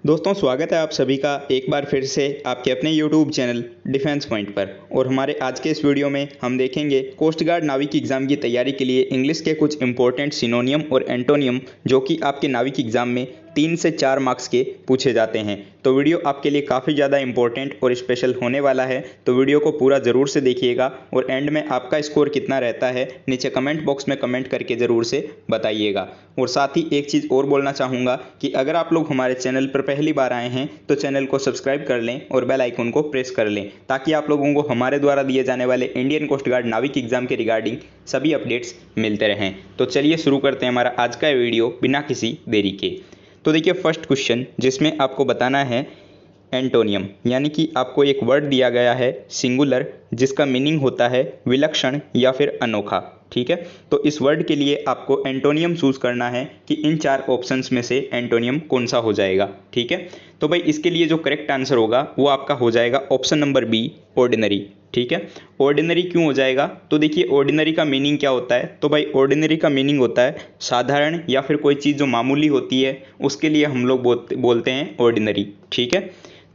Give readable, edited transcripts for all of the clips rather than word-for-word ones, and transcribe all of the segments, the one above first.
दोस्तों स्वागत है आप सभी का एक बार फिर से आपके अपने YouTube चैनल डिफेंस पॉइंट पर। और हमारे आज के इस वीडियो में हम देखेंगे कोस्ट गार्ड नाविक एग्ज़ाम की तैयारी के लिए इंग्लिश के कुछ इंपॉर्टेंट सिनोनियम और एंटोनियम जो कि आपके नाविक एग्ज़ाम में 3 से 4 मार्क्स के पूछे जाते हैं। तो वीडियो आपके लिए काफ़ी ज़्यादा इंपॉर्टेंट और स्पेशल होने वाला है, तो वीडियो को पूरा ज़रूर से देखिएगा। और एंड में आपका स्कोर कितना रहता है नीचे कमेंट बॉक्स में कमेंट करके ज़रूर से बताइएगा। और साथ ही एक चीज़ और बोलना चाहूँगा कि अगर आप लोग हमारे चैनल पर पहली बार आए हैं तो चैनल को सब्सक्राइब कर लें और बेल आइकन को प्रेस कर लें, ताकि आप लोगों को हमारे द्वारा दिए जाने वाले इंडियन कोस्ट गार्ड नाविक एग्ज़ाम के रिगार्डिंग सभी अपडेट्स मिलते रहें। तो चलिए शुरू करते हैं हमारा आज का वीडियो बिना किसी देरी के। तो देखिए फर्स्ट क्वेश्चन जिसमें आपको बताना है एंटोनियम, यानी कि आपको एक वर्ड दिया गया है सिंगुलर जिसका मीनिंग होता है विलक्षण या फिर अनोखा। ठीक है, तो इस वर्ड के लिए आपको एंटोनियम चूज करना है कि इन 4 ऑप्शंस में से एंटोनियम कौन सा हो जाएगा। ठीक है, तो भाई इसके लिए जो करेक्ट आंसर होगा वो आपका हो जाएगा ऑप्शन नंबर बी, ऑर्डिनरी। ठीक है, ऑर्डिनरी क्यों हो जाएगा? तो देखिए ऑर्डिनरी का मीनिंग क्या होता है? तो भाई ऑर्डिनरी का मीनिंग होता है साधारण या फिर कोई चीज़ जो मामूली होती है उसके लिए हम लोग बोलते हैं ऑर्डिनरी। ठीक है,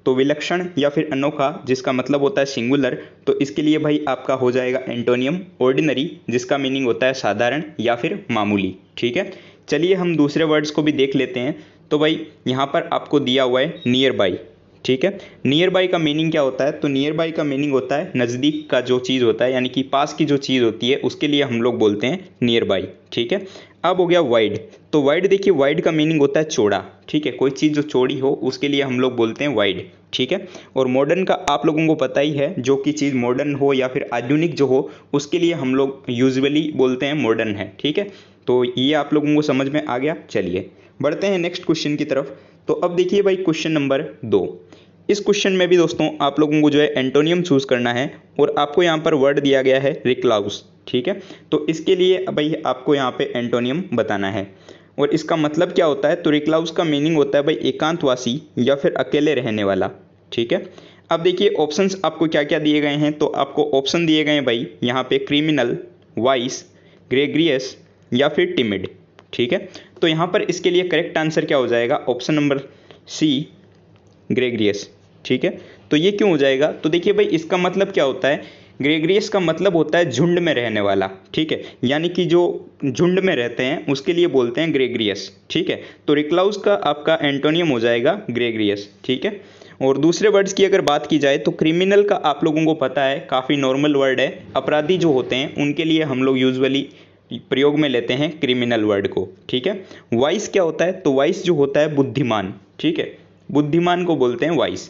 तो विलक्षण या फिर अनोखा जिसका मतलब होता है सिंगुलर, तो इसके लिए भाई आपका हो जाएगा एंटोनियम ऑर्डिनरी जिसका मीनिंग होता है साधारण या फिर मामूली। ठीक है, चलिए हम दूसरे वर्ड्स को भी देख लेते हैं। तो भाई यहाँ पर आपको दिया हुआ है नियर बाई। ठीक है, नियर बाई का मीनिंग क्या होता है? तो नियर बाई का मीनिंग होता है नज़दीक का जो चीज़ होता है, यानी कि पास की जो चीज़ होती है उसके लिए हम लोग बोलते हैं नियर बाई। ठीक है, अब हो गया वाइड। तो वाइड देखिए वाइड का मीनिंग होता है चौड़ा। ठीक है, कोई चीज़ जो चौड़ी हो उसके लिए हम लोग बोलते हैं वाइड। ठीक है, और मॉडर्न का आप लोगों को पता ही है, जो कि चीज़ मॉडर्न हो या फिर आधुनिक जो हो उसके लिए हम लोग यूजुअली बोलते हैं मॉडर्न है। ठीक है, तो ये आप लोगों को समझ में आ गया। चलिए बढ़ते हैं नेक्स्ट क्वेश्चन की तरफ। तो अब देखिए भाई क्वेश्चन नंबर 2। इस क्वेश्चन में भी दोस्तों आप लोगों को जो है एंटोनियम चूज करना है और आपको यहाँ पर वर्ड दिया गया है रिक्लाउस। ठीक है, तो इसके लिए भाई आपको यहाँ पे एंटोनियम बताना है और इसका मतलब क्या होता है? तो रिक्लाउस का मीनिंग होता है भाई एकांतवासी या फिर अकेले रहने वाला। ठीक है, अब देखिए ऑप्शंस आपको क्या क्या दिए गए हैं। तो आपको ऑप्शन दिए गए हैं भाई यहाँ पे क्रिमिनल, वाइस, ग्रेग्रियस या फिर टिमिड। ठीक है, तो यहाँ पर इसके लिए करेक्ट आंसर क्या हो जाएगा? Option number C, gregarious. ठीक है, तो ये क्यों हो जाएगा? तो देखिए भाई इसका मतलब क्या होता है? ग्रेग्रियस का मतलब होता है झुंड में रहने वाला। ठीक है, यानी कि जो झुंड में रहते हैं उसके लिए बोलते हैं ग्रेग्रियस। ठीक है, तो रिक्लाउस का आपका एंटोनियम हो जाएगा ग्रेग्रियस। ठीक है, और दूसरे वर्ड्स की अगर बात की जाए तो क्रिमिनल का आप लोगों को पता है काफ़ी नॉर्मल वर्ड है, अपराधी जो होते हैं उनके लिए हम लोग यूजुअली प्रयोग में लेते हैं क्रिमिनल वर्ड को। ठीक है, वाइस क्या होता है? तो वाइस जो होता है बुद्धिमान। ठीक है, बुद्धिमान को बोलते हैं वाइस।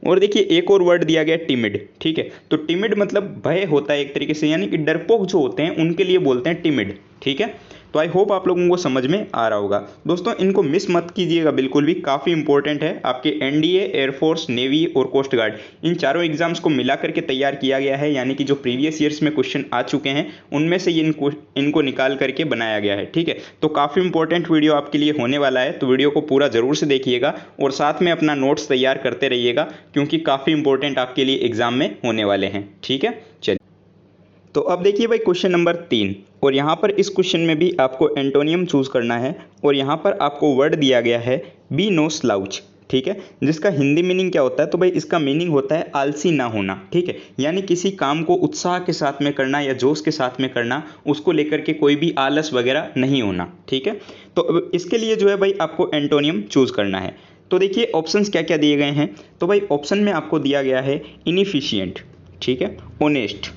और देखिए एक और वर्ड दिया गया टिमिड। ठीक है, तो टिमिड मतलब भय होता है एक तरीके से, यानी कि डरपोक जो होते हैं उनके लिए बोलते हैं टिमिड। ठीक है, तो आई होप आप लोगों को समझ में आ रहा होगा। दोस्तों इनको मिस मत कीजिएगा बिल्कुल भी, काफ़ी इंपॉर्टेंट है। आपके एनडीए, एयरफोर्स, नेवी और कोस्ट गार्ड इन चारों एग्जाम्स को मिला करके तैयार किया गया है, यानी कि जो प्रीवियस ईयर्स में क्वेश्चन आ चुके हैं उनमें से इनको निकाल करके बनाया गया है। ठीक है, तो काफ़ी इंपॉर्टेंट वीडियो आपके लिए होने वाला है, तो वीडियो को पूरा ज़रूर से देखिएगा और साथ में अपना नोट्स तैयार करते रहिएगा, क्योंकि काफ़ी इंपॉर्टेंट आपके लिए एग्जाम में होने वाले हैं। ठीक है, चलिए तो अब देखिए भाई क्वेश्चन नंबर 3, और यहाँ पर इस क्वेश्चन में भी आपको एंटोनियम चूज करना है और यहाँ पर आपको वर्ड दिया गया है बी नो स्लाउच। ठीक है, जिसका हिंदी मीनिंग क्या होता है? तो भाई इसका मीनिंग होता है आलसी ना होना। ठीक है, यानी किसी काम को उत्साह के साथ में करना या जोश के साथ में करना, उसको लेकर के कोई भी आलस वगैरह नहीं होना। ठीक है, तो अब इसके लिए जो है भाई आपको एंटोनियम चूज करना है। तो देखिए ऑप्शंस क्या क्या दिए गए हैं। तो भाई ऑप्शन में आपको दिया गया है इनएफिशिएंट, ठीक है, ऑनेस्ट,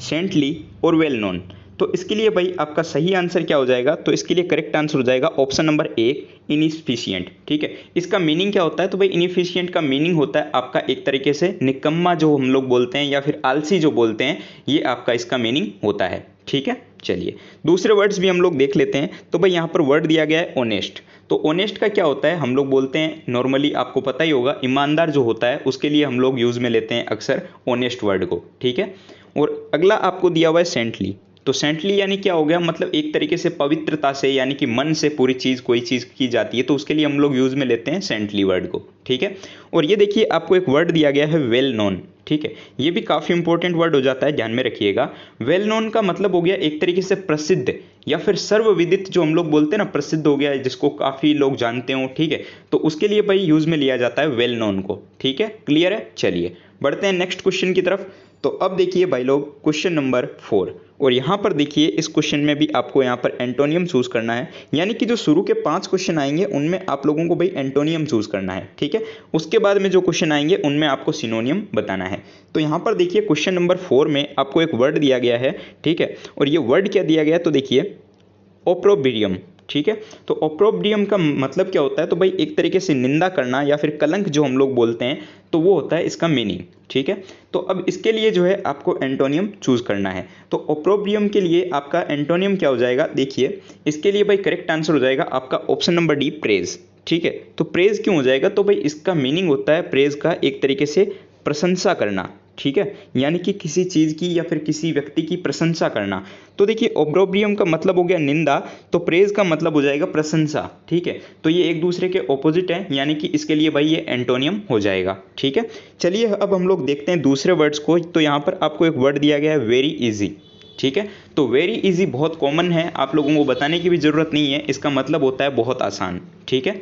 सेंटली और वेल नोन। तो इसके लिए भाई आपका सही आंसर क्या हो जाएगा? तो इसके लिए करेक्ट आंसर हो जाएगा ऑप्शन नंबर ए, इनएफिशिएंट। ठीक है, इसका मीनिंग क्या होता है? तो भाई इनएफिशिएंट का मीनिंग होता है आपका एक तरीके से निकम्मा जो हम लोग बोलते हैं या फिर आलसी जो बोलते हैं, ये आपका इसका मीनिंग होता है। ठीक है, चलिए दूसरे वर्ड्स भी हम लोग देख लेते हैं। तो भाई यहाँ पर वर्ड दिया गया है ऑनेस्ट। तो ऑनेस्ट का क्या होता है? हम लोग बोलते हैं नॉर्मली, आपको पता ही होगा, ईमानदार जो होता है उसके लिए हम लोग यूज़ में लेते हैं अक्सर ऑनेस्ट वर्ड को। ठीक है, और अगला आपको दिया हुआ है सेंटली। तो सेंटली यानी क्या हो गया? मतलब एक तरीके से पवित्रता से, यानी कि मन से पूरी चीज़ कोई चीज़ की जाती है, तो उसके लिए हम लोग यूज़ में लेते हैं सेंटली वर्ड को। ठीक है, और ये देखिए आपको एक वर्ड दिया गया है वेल नोन। ठीक है, ये भी काफ़ी इंपॉर्टेंट वर्ड हो जाता है, ध्यान में रखिएगा। वेल नोन का मतलब हो गया एक तरीके से प्रसिद्ध, या फिर सर्वविदित जो हम लोग बोलते हैं ना, प्रसिद्ध हो गया है, जिसको काफ़ी लोग जानते हो, ठीक है, तो उसके लिए भाई यूज़ में लिया जाता है वेल नोन को। ठीक है, क्लियर है। चलिए बढ़ते हैं नेक्स्ट क्वेश्चन की तरफ। तो अब देखिए भाई लोग क्वेश्चन नंबर 4, और यहाँ पर देखिए इस क्वेश्चन में भी आपको यहाँ पर एंटोनियम चूज करना है, यानी कि जो शुरू के 5 क्वेश्चन आएंगे उनमें आप लोगों को भाई एंटोनियम चूज करना है। ठीक है, उसके बाद में जो क्वेश्चन आएंगे उनमें आपको सिनोनियम बताना है। तो यहाँ पर देखिए क्वेश्चन नंबर 4 में आपको एक वर्ड दिया गया है, ठीक है, और ये वर्ड क्या दिया गया है, तो देखिए ओप्रोब्रियम। ठीक है, तो ओप्रोब्रियम का मतलब क्या होता है, तो भाई एक तरीके से निंदा करना या फिर कलंक जो हम लोग बोलते हैं, तो वो होता है इसका मीनिंग। ठीक है, तो अब इसके लिए जो है आपको एंटोनियम चूज करना है। तो ओप्रोब्रियम के लिए आपका एंटोनियम क्या हो जाएगा, देखिए इसके लिए भाई करेक्ट आंसर हो जाएगा आपका ऑप्शन नंबर डी, प्रेज। ठीक है, तो प्रेज क्यों हो जाएगा, तो भाई इसका मीनिंग होता है प्रेज का एक तरीके से प्रशंसा करना। ठीक है, यानी कि किसी चीज़ की या फिर किसी व्यक्ति की प्रशंसा करना। तो देखिए ओब्रोब्रियम का मतलब हो गया निंदा, तो प्रेज का मतलब हो जाएगा प्रशंसा। ठीक है, तो ये एक दूसरे के ऑपोजिट है, यानी कि इसके लिए भाई ये एंटोनियम हो जाएगा। ठीक है, चलिए अब हम लोग देखते हैं दूसरे वर्ड्स को। तो यहाँ पर आपको एक वर्ड दिया गया है वेरी इजी। ठीक है, तो वेरी इजी बहुत कॉमन है, आप लोगों को बताने की भी जरूरत नहीं है, इसका मतलब होता है बहुत आसान। ठीक है,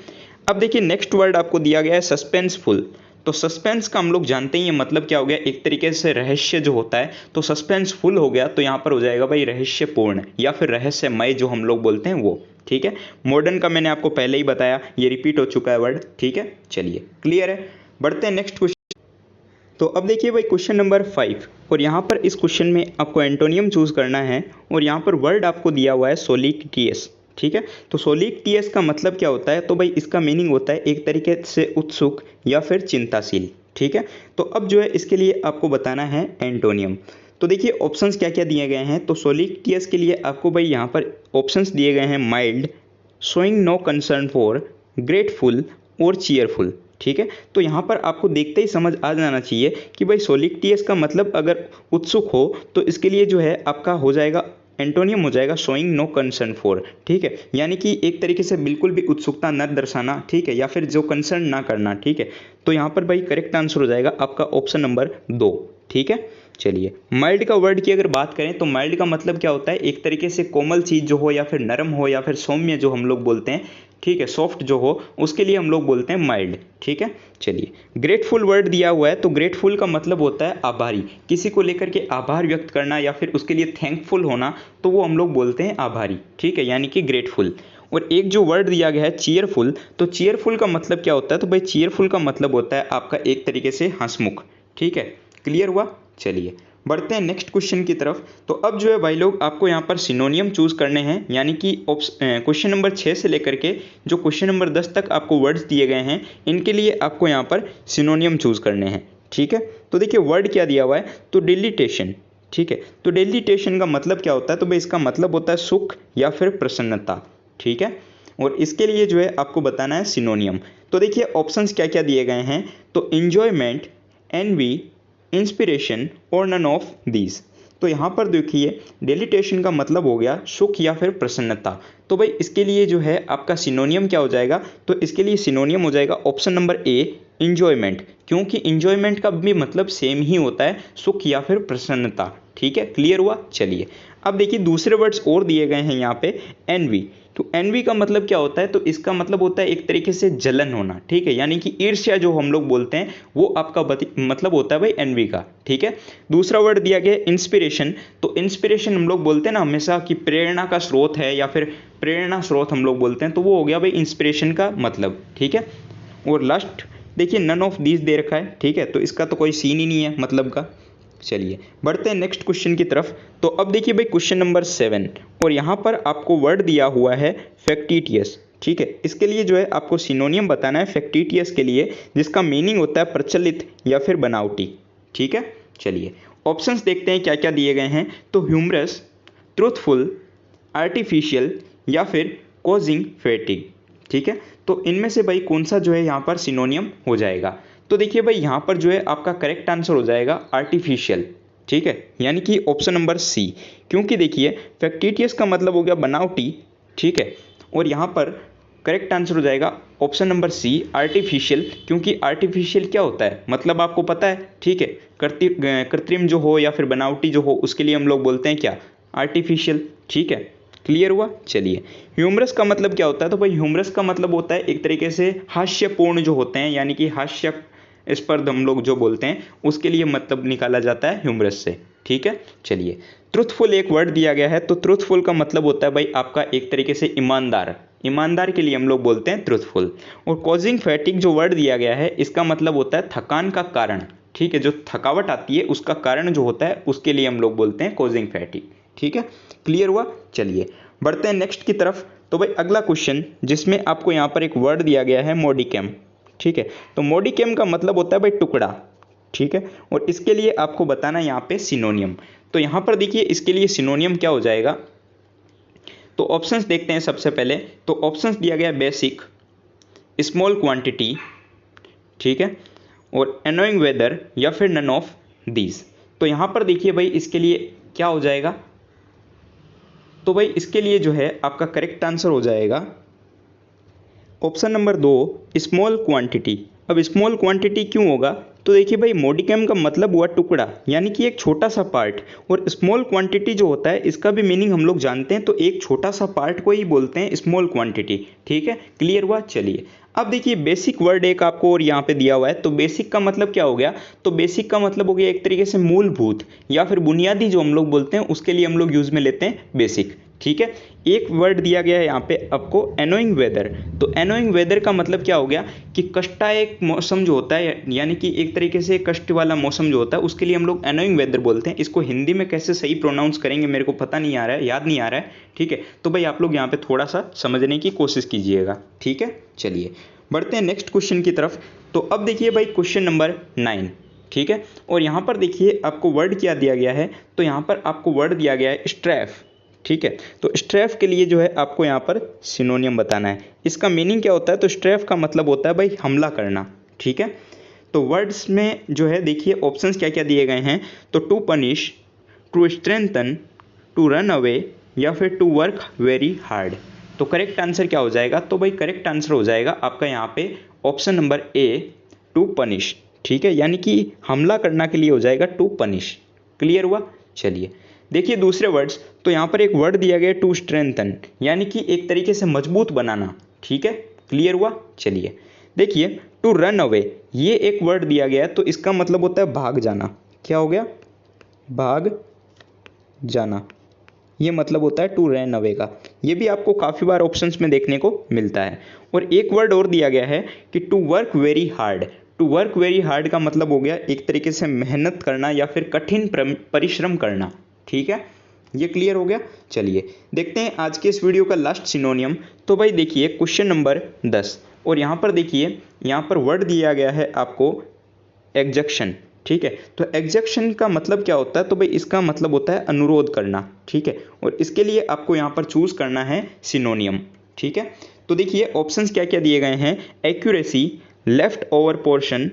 अब देखिए नेक्स्ट वर्ड आपको दिया गया है सस्पेंसफुल। तो सस्पेंस का हम लोग जानते ही हैं मतलब क्या हो गया, एक तरीके से रहस्य जो होता है, तो सस्पेंसफुल हो गया, तो यहाँ पर हो जाएगा भाई रहस्यपूर्ण या फिर रहस्यमय जो हम लोग बोलते हैं वो। ठीक है, मॉडर्न का मैंने आपको पहले ही बताया, ये रिपीट हो चुका है वर्ड। ठीक है, चलिए क्लियर है, बढ़ते हैं नेक्स्ट क्वेश्चन। तो अब देखिए भाई क्वेश्चन नंबर 5, और यहाँ पर इस क्वेश्चन में आपको एंटोनियम चूज करना है, और यहाँ पर वर्ड आपको दिया हुआ है सोलिक्टियस। ठीक है, तो सोलिक्टियस का मतलब क्या होता है, तो भाई इसका मीनिंग होता है एक तरीके से उत्सुक या फिर चिंताशील। ठीक है, तो अब जो है इसके लिए आपको बताना है एंटोनियम। तो देखिए ऑप्शंस क्या क्या दिए गए हैं, तो सोलिक्टियस के लिए आपको भाई यहाँ पर ऑप्शंस दिए गए हैं mild, showing no concern for, grateful और चीयरफुल। ठीक है, तो यहाँ पर आपको देखते ही समझ आ जाना चाहिए कि भाई सोलिक्टियस का मतलब अगर उत्सुक हो तो इसके लिए जो है आपका हो जाएगा एंटोनियम हो जाएगा शोइंग नो कंसर्न फॉर। ठीक है, यानी कि एक तरीके से बिल्कुल भी उत्सुकता न दर्शाना, ठीक है, या फिर जो कंसर्न ना करना। ठीक है, तो यहाँ पर भाई करेक्ट आंसर हो जाएगा आपका ऑप्शन नंबर 2। ठीक है, चलिए माइल्ड का वर्ड की अगर बात करें तो माइल्ड का मतलब क्या होता है, एक तरीके से कोमल चीज़ जो हो या फिर नरम हो या फिर सौम्य जो हम लोग बोलते हैं, ठीक है, सॉफ्ट जो हो, उसके लिए हम लोग बोलते हैं माइल्ड। ठीक है, चलिए ग्रेटफुल वर्ड दिया हुआ है, तो ग्रेटफुल का मतलब होता है आभारी, किसी को लेकर के आभार व्यक्त करना या फिर उसके लिए थैंकफुल होना, तो वो हम लोग बोलते हैं आभारी। ठीक है, यानी कि ग्रेटफुल। और एक जो वर्ड दिया गया है चीयरफुल, तो चीयरफुल का मतलब क्या होता है, तो भाई चीयरफुल का मतलब होता है आपका एक तरीके से हंसमुख। ठीक है, क्लियर हुआ। चलिए बढ़ते हैं नेक्स्ट क्वेश्चन की तरफ। तो अब जो है भाई लोग आपको यहाँ पर सिनोनियम चूज करने हैं, यानी कि क्वेश्चन नंबर 6 से लेकर के जो क्वेश्चन नंबर 10 तक आपको वर्ड्स दिए गए हैं, इनके लिए आपको यहाँ पर सिनोनियम चूज करने हैं। ठीक है, तो देखिए वर्ड क्या दिया हुआ है, तो डिलीटेशन। ठीक है, तो डिलीटेशन का मतलब क्या होता है, तो भाई इसका मतलब होता है सुख या फिर प्रसन्नता। ठीक है, और इसके लिए जो है आपको बताना है सिनोनियम। तो देखिए ऑप्शंस क्या क्या दिए गए हैं, तो इंजॉयमेंट, एनवी, इंस्पिरेशन और नन ऑफ दीज। तो यहाँ पर देखिए डिलीटेशन का मतलब हो गया सुख या फिर प्रसन्नता। तो भाई इसके लिए जो है आपका सिनोनियम क्या हो जाएगा, तो इसके लिए सिनोनियम हो जाएगा ऑप्शन नंबर ए, इंजॉयमेंट, क्योंकि इंजॉयमेंट का भी मतलब सेम ही होता है, सुख या फिर प्रसन्नता। ठीक है, क्लियर हुआ। चलिए अब देखिए दूसरे वर्ड्स और दिए गए हैं यहाँ पे, एनवी। तो एनवी का मतलब क्या होता है, तो इसका मतलब होता है एक तरीके से जलन होना। ठीक है, यानी कि ईर्ष्या जो हम लोग बोलते हैं, वो आपका मतलब होता है भाई एनवी का। ठीक है, दूसरा वर्ड दिया गया इंस्पिरेशन। तो इंस्पिरेशन हम लोग बोलते हैं ना हमेशा कि प्रेरणा का स्रोत है या फिर प्रेरणा स्रोत हम लोग बोलते हैं, तो वो हो गया भाई इंस्पिरेशन का मतलब। ठीक है, और लास्ट देखिए नन ऑफ दीज दे रखा है। ठीक है, तो इसका तो कोई सीन ही नहीं है मतलब का। चलिए बढ़ते हैं नेक्स्ट क्वेश्चन की तरफ। तो अब देखिए भाई क्वेश्चन नंबर 7, और यहाँ पर आपको वर्ड दिया हुआ है फैक्टिटियस। ठीक है, इसके लिए जो है आपको सिनोनियम बताना है फैक्टिटियस के लिए, जिसका मीनिंग होता है प्रचलित या फिर बनावटी। ठीक है, चलिए ऑप्शंस देखते हैं क्या क्या दिए गए हैं, तो ह्यूमरस, ट्रूथफुल, आर्टिफिशियल या फिर कॉजिंग फैटिग। ठीक है, तो इनमें से भाई कौन सा जो है यहाँ पर सिनोनियम हो जाएगा, तो देखिए भाई यहाँ पर जो है आपका करेक्ट आंसर हो जाएगा आर्टिफिशियल। ठीक है, यानी कि ऑप्शन नंबर सी, क्योंकि देखिए फैक्टिटियस का मतलब हो गया बनावटी। ठीक है, और यहाँ पर करेक्ट आंसर हो जाएगा ऑप्शन नंबर सी, आर्टिफिशियल, क्योंकि आर्टिफिशियल क्या होता है मतलब आपको पता है। ठीक है, कृत्रिम जो हो या फिर बनावटी जो हो, उसके लिए हम लोग बोलते हैं क्या, आर्टिफिशियल। ठीक है, क्लियर हुआ। चलिए, ह्यूमरस का मतलब क्या होता है? तो भाई ह्यूमरस का मतलब होता है एक तरीके से हास्यपूर्ण जो होते हैं, यानी कि हास्यास्पद हम लोग जो बोलते हैं उसके लिए मतलब निकाला जाता है ह्यूमरस से। ठीक है। चलिए, ट्रुथफुल एक वर्ड दिया गया है, तो ट्रुथफुल का मतलब होता है भाई आपका एक तरीके से ईमानदार। ईमानदार के लिए हम लोग बोलते हैं ट्रुथफुल। और कॉजिंग फैटिक जो वर्ड दिया गया है, इसका मतलब होता है थकान का कारण। ठीक है, जो थकावट आती है उसका कारण जो होता है उसके लिए हम लोग बोलते हैं कॉजिंग फैटिक। ठीक है, क्लियर हुआ। चलिए, बढ़ते हैं नेक्स्ट की तरफ। तो भाई अगला क्वेश्चन जिसमें आपको यहाँ पर एक वर्ड दिया गया है मोडिकेम। ठीक है, तो मोडिकेम का मतलब होता है भाई टुकड़ा। ठीक है, और इसके लिए आपको बताना है यहाँ पे सिनोनियम। तो यहाँ पर देखिए इसके लिए सिनोनियम क्या हो जाएगा, तो ऑप्शंस देखते हैं सबसे पहले। तो ऑप्शंस दिया गया बेसिक, स्मॉल क्वांटिटी, ठीक है, और एनोइंग वेदर, या फिर नन ऑफ दीज। तो यहाँ पर देखिए भाई इसके लिए क्या हो जाएगा, तो भाई इसके लिए जो है आपका करेक्ट आंसर हो जाएगा ऑप्शन नंबर 2, स्मॉल क्वांटिटी। अब स्मॉल क्वांटिटी क्यों होगा, तो देखिए भाई मोडिकम का मतलब हुआ टुकड़ा, यानी कि एक छोटा सा पार्ट। और स्मॉल क्वांटिटी जो होता है इसका भी मीनिंग हम लोग जानते हैं, तो एक छोटा सा पार्ट को ही बोलते हैं स्मॉल क्वांटिटी। ठीक है, क्लियर हुआ। चलिए, अब देखिए बेसिक वर्ड एक आपको और यहाँ पे दिया हुआ है, तो बेसिक का मतलब क्या हो गया, तो बेसिक का मतलब हो गया एक तरीके से मूलभूत या फिर बुनियादी जो हम लोग बोलते हैं उसके लिए हम लोग यूज़ में लेते हैं बेसिक। ठीक है, एक वर्ड दिया गया है यहाँ पे आपको एनोइंग वेदर। तो एनोइंग वेदर का मतलब क्या हो गया कि कष्टदायक मौसम जो होता है, यानी कि एक तरीके से कष्ट वाला मौसम जो होता है उसके लिए हम लोग एनोइंग वेदर बोलते हैं। इसको हिंदी में कैसे सही प्रोनाउंस करेंगे मेरे को पता नहीं आ रहा है, याद नहीं आ रहा है। ठीक है, तो भाई आप लोग यहाँ पे थोड़ा सा समझने की कोशिश कीजिएगा। ठीक है, चलिए बढ़ते हैं नेक्स्ट क्वेश्चन की तरफ। तो अब देखिए भाई क्वेश्चन नंबर 9। ठीक है, और यहाँ पर देखिए आपको वर्ड क्या दिया गया है, तो यहाँ पर आपको वर्ड दिया गया है स्ट्रैफ। ठीक है, तो स्ट्रैफ के लिए जो है आपको यहाँ पर सिनोनियम बताना है। इसका मीनिंग क्या होता है, तो स्ट्रैफ का मतलब होता है भाई हमला करना। ठीक है, तो वर्ड्स में जो है देखिए ऑप्शंस क्या क्या दिए गए हैं, तो to punish, to strengthen, to run away, या फिर टू वर्क वेरी हार्ड। तो करेक्ट आंसर क्या हो जाएगा, तो भाई करेक्ट आंसर हो जाएगा आपका यहाँ पे option number A, to punish. ठीक है, यानी कि हमला करना के लिए हो जाएगा टू पनिश। क्लियर हुआ। चलिए देखिए दूसरे वर्ड्स, तो यहाँ पर एक वर्ड दिया गया टू स्ट्रेंथन, यानी कि एक तरीके से मजबूत बनाना। ठीक है, क्लियर हुआ। चलिए देखिए टू रन अवे, ये एक वर्ड दिया गया है, तो इसका मतलब होता है भाग जाना। क्या हो गया, भाग जाना, ये मतलब होता है टू रन अवे का। ये भी आपको काफ़ी बार ऑप्शंस में देखने को मिलता है। और एक वर्ड और दिया गया है कि to work very hard. To work very hard का मतलब हो गया एक तरीके से मेहनत करना या फिर कठिन परिश्रम करना। ठीक है, ये क्लियर हो गया। चलिए देखते हैं आज के इस वीडियो का लास्ट सिनोनियम। तो भाई देखिए क्वेश्चन नंबर 10, और यहाँ पर देखिए यहाँ पर वर्ड दिया गया है आपको एग्जेक्शन। ठीक है, तो एग्जेक्शन का मतलब क्या होता है, तो भाई इसका मतलब होता है अनुरोध करना। ठीक है, और इसके लिए आपको यहाँ पर चूज करना है सिनोनियम। ठीक है, तो देखिए ऑप्शंस क्या क्या दिए गए हैं, accuracy, left over portion,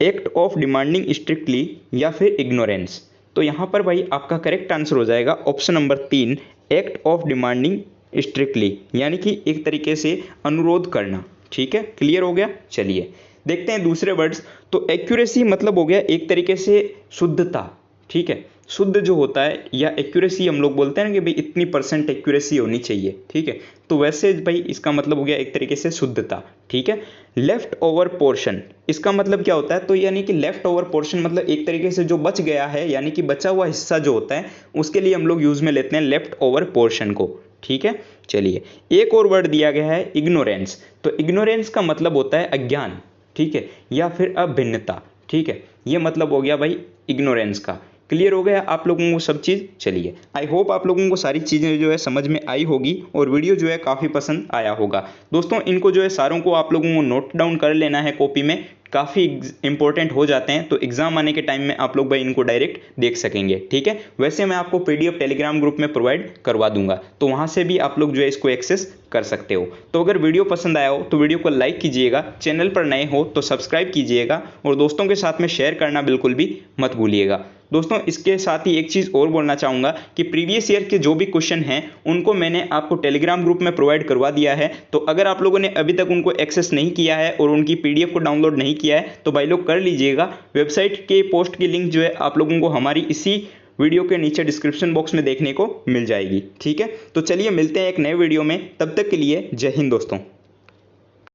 act of demanding strictly, या फिर इग्नोरेंस। तो यहाँ पर भाई आपका करेक्ट आंसर हो जाएगा option number 3, act of demanding strictly, यानी कि एक तरीके से अनुरोध करना। ठीक है, क्लियर हो गया। चलिए देखते हैं दूसरे वर्ड्स। तो एक्यूरेसी मतलब हो गया एक तरीके से शुद्धता। ठीक है, शुद्ध जो होता है, या एक्यूरेसी हम लोग बोलते हैं ना कि भाई इतनी % एक्यूरेसी होनी चाहिए। ठीक है, तो वैसे भाई इसका मतलब हो गया एक तरीके से शुद्धता। ठीक है, लेफ्ट ओवर पोर्शन, इसका मतलब क्या होता है, तो यानी कि लेफ्ट ओवर पोर्शन मतलब एक तरीके से जो बच गया है, यानी कि बचा हुआ हिस्सा जो होता है उसके लिए हम लोग यूज में लेते हैं लेफ्ट ओवर पोर्शन को। ठीक है, चलिए एक और वर्ड दिया गया है इग्नोरेंस। तो इग्नोरेंस का मतलब होता है अज्ञान। ठीक है, या फिर अभिन्नता। ठीक है, ये मतलब हो गया भाई इग्नोरेंस का। क्लियर हो गया आप लोगों को सब चीज़। चलिए आई होप आप लोगों को सारी चीज़ें जो है समझ में आई होगी और वीडियो जो है काफ़ी पसंद आया होगा। दोस्तों इनको जो है सारों को आप लोगों को नोट डाउन कर लेना है कॉपी में, काफ़ी इंपॉर्टेंट हो जाते हैं, तो एग्जाम आने के टाइम में आप लोग भाई इनको डायरेक्ट देख सकेंगे। ठीक है, वैसे मैं आपको PDF टेलीग्राम ग्रुप में प्रोवाइड करवा दूंगा, तो वहाँ से भी आप लोग जो है इसको एक्सेस कर सकते हो। तो अगर वीडियो पसंद आया हो तो वीडियो को लाइक कीजिएगा, चैनल पर नए हो तो सब्सक्राइब कीजिएगा, और दोस्तों के साथ में शेयर करना बिल्कुल भी मत भूलिएगा। दोस्तों इसके साथ ही एक चीज़ और बोलना चाहूँगा कि प्रीवियस ईयर के जो भी क्वेश्चन हैं उनको मैंने आपको टेलीग्राम ग्रुप में प्रोवाइड करवा दिया है, तो अगर आप लोगों ने अभी तक उनको एक्सेस नहीं किया है और उनकी PDF को डाउनलोड नहीं किया है तो भाई लोग कर लीजिएगा। वेबसाइट के पोस्ट की लिंक जो है आप लोगों को हमारी इसी वीडियो के नीचे डिस्क्रिप्शन बॉक्स में देखने को मिल जाएगी। ठीक है, तो चलिए मिलते हैं एक नए वीडियो में, तब तक के लिए जय हिंद दोस्तों।